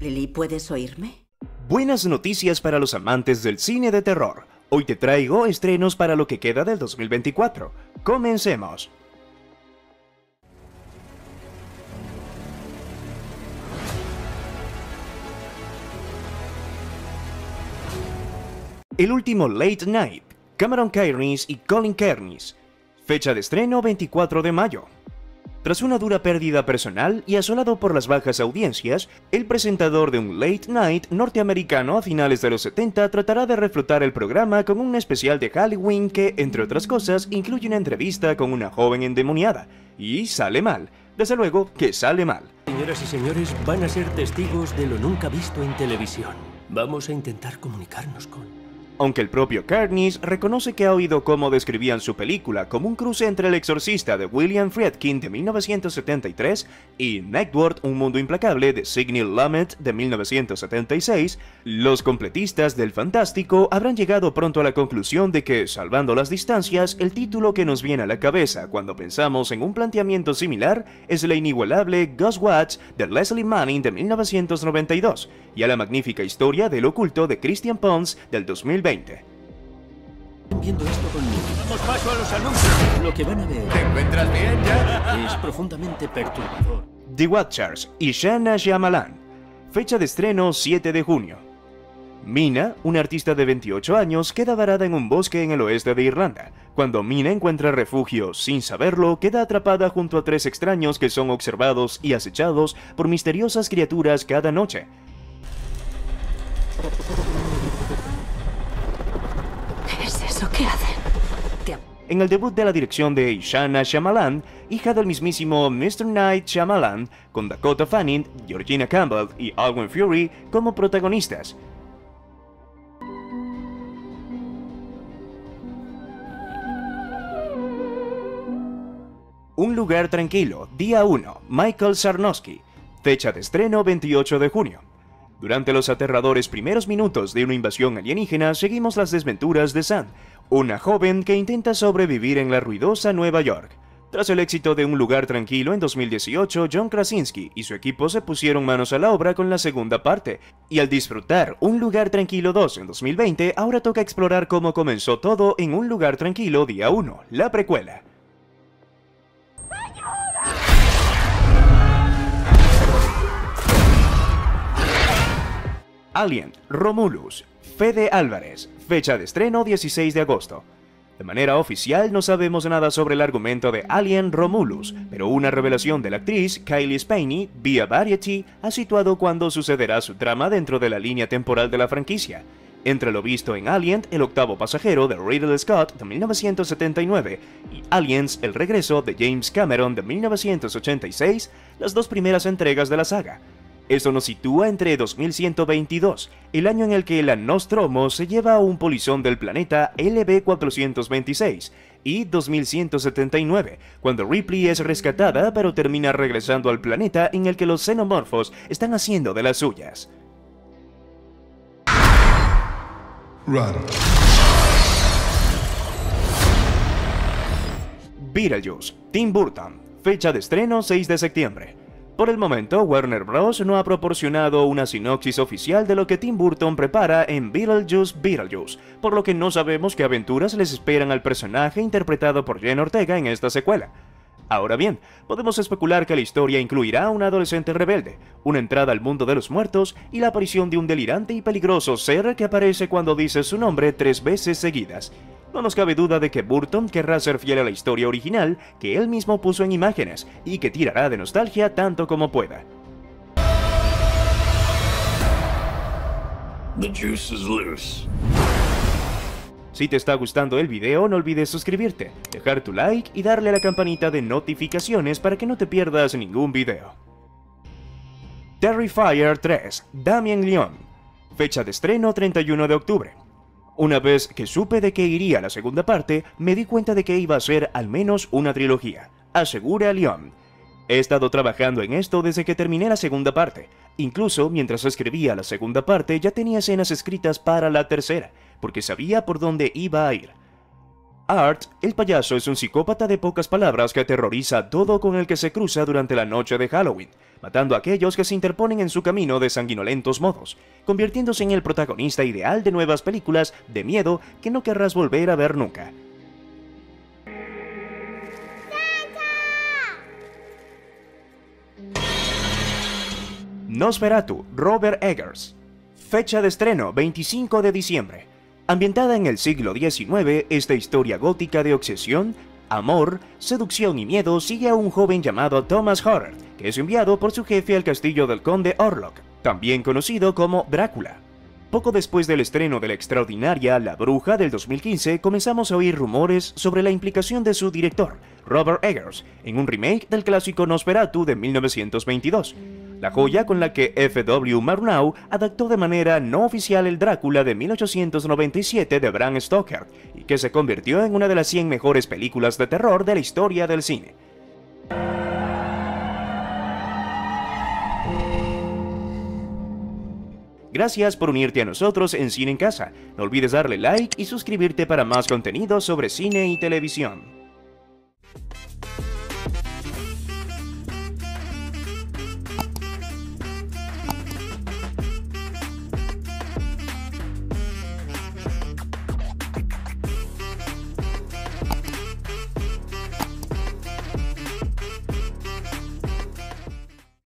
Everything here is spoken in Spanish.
Lily, ¿puedes oírme? Buenas noticias para los amantes del cine de terror. Hoy te traigo estrenos para lo que queda del 2024. Comencemos. El último Late Night, Cameron Cairns y Colin Cairns. Fecha de estreno 24 de mayo. Tras una dura pérdida personal y asolado por las bajas audiencias, el presentador de un Late Night norteamericano a finales de los 70 tratará de reflotar el programa con un especial de Halloween que, entre otras cosas, incluye una entrevista con una joven endemoniada. Y sale mal. Desde luego que sale mal. Señoras y señores, van a ser testigos de lo nunca visto en televisión. Vamos a intentar comunicarnos con... Aunque el propio Cairns reconoce que ha oído cómo describían su película como un cruce entre El Exorcista de William Friedkin de 1973 y Nightward, un mundo implacable de Sidney Lumet de 1976, los completistas del fantástico habrán llegado pronto a la conclusión de que, salvando las distancias, el título que nos viene a la cabeza cuando pensamos en un planteamiento similar es la inigualable Ghostwatch de Leslie Manning de 1992 y a la magnífica historia del oculto de Christian Pons del 2020. Viendo esto conmigo. Damos paso a los anuncios. Lo que van a ver... ¿Te encuentras bien ya? Es profundamente perturbador. The Watchers y Shana Shyamalan. Fecha de estreno 7 de junio. Mina, una artista de 28 años, queda varada en un bosque en el oeste de Irlanda. Cuando Mina encuentra refugio sin saberlo, queda atrapada junto a 3 extraños que son observados y acechados por misteriosas criaturas cada noche. ¿Qué es eso? ¿Qué hacen? En el debut de la dirección de Shana Shyamalan, hija del mismísimo Mr. Night Shyamalan, con Dakota Fanning, Georgina Campbell y Owen Fury como protagonistas. Un lugar tranquilo, día 1, Michael Sarnowski. Fecha de estreno 28 de junio. Durante los aterradores primeros minutos de una invasión alienígena, seguimos las desventuras de Sam, una joven que intenta sobrevivir en la ruidosa Nueva York. Tras el éxito de Un lugar tranquilo en 2018, John Krasinski y su equipo se pusieron manos a la obra con la segunda parte, y al disfrutar Un lugar tranquilo 2 en 2020, ahora toca explorar cómo comenzó todo en Un lugar tranquilo día 1, la precuela. Alien, Romulus, Fede Álvarez, fecha de estreno 16 de agosto. De manera oficial no sabemos nada sobre el argumento de Alien Romulus, pero una revelación de la actriz Kylie Spaney vía Variety ha situado cuándo sucederá su trama dentro de la línea temporal de la franquicia. Entre lo visto en Alien, el octavo pasajero de Ridley Scott de 1979 y Aliens, el regreso de James Cameron de 1986, las dos primeras entregas de la saga. Esto nos sitúa entre 2122, el año en el que la Nostromo se lleva a un polizón del planeta LB-426, y 2179, cuando Ripley es rescatada pero termina regresando al planeta en el que los xenomorfos están haciendo de las suyas. Run. Beetlejuice, Tim Burton, fecha de estreno 6 de septiembre. Por el momento, Warner Bros. No ha proporcionado una sinopsis oficial de lo que Tim Burton prepara en Beetlejuice, por lo que no sabemos qué aventuras les esperan al personaje interpretado por Jenna Ortega en esta secuela. Ahora bien, podemos especular que la historia incluirá a un adolescente rebelde, una entrada al mundo de los muertos y la aparición de un delirante y peligroso ser que aparece cuando dice su nombre 3 veces seguidas. No nos cabe duda de que Burton querrá ser fiel a la historia original que él mismo puso en imágenes y que tirará de nostalgia tanto como pueda. The juice is loose. Si te está gustando el video, no olvides suscribirte, dejar tu like y darle a la campanita de notificaciones para que no te pierdas ningún video. Terrifier 3, Damien Leone. Fecha de estreno 31 de octubre. Una vez que supe de que iría la segunda parte, me di cuenta de que iba a ser al menos una trilogía, asegura Leone. He estado trabajando en esto desde que terminé la segunda parte. Incluso mientras escribía la segunda parte ya tenía escenas escritas para la tercera, porque sabía por dónde iba a ir. Art, el payaso es un psicópata de pocas palabras que aterroriza a todo con el que se cruza durante la noche de Halloween, matando a aquellos que se interponen en su camino de sanguinolentos modos, convirtiéndose en el protagonista ideal de nuevas películas de miedo que no querrás volver a ver nunca. Nosferatu, Robert Eggers. Fecha de estreno, 25 de diciembre. Ambientada en el siglo XIX, esta historia gótica de obsesión, amor, seducción y miedo sigue a un joven llamado Thomas Horror, que es enviado por su jefe al castillo del conde Orlok, también conocido como Drácula. Poco después del estreno de la extraordinaria La Bruja del 2015, comenzamos a oír rumores sobre la implicación de su director, Robert Eggers, en un remake del clásico Nosferatu de 1922. La joya con la que F.W. Murnau adaptó de manera no oficial el Drácula de 1897 de Bram Stoker, y que se convirtió en una de las 100 mejores películas de terror de la historia del cine. Gracias por unirte a nosotros en Cine en Casa. No olvides darle like y suscribirte para más contenido sobre cine y televisión.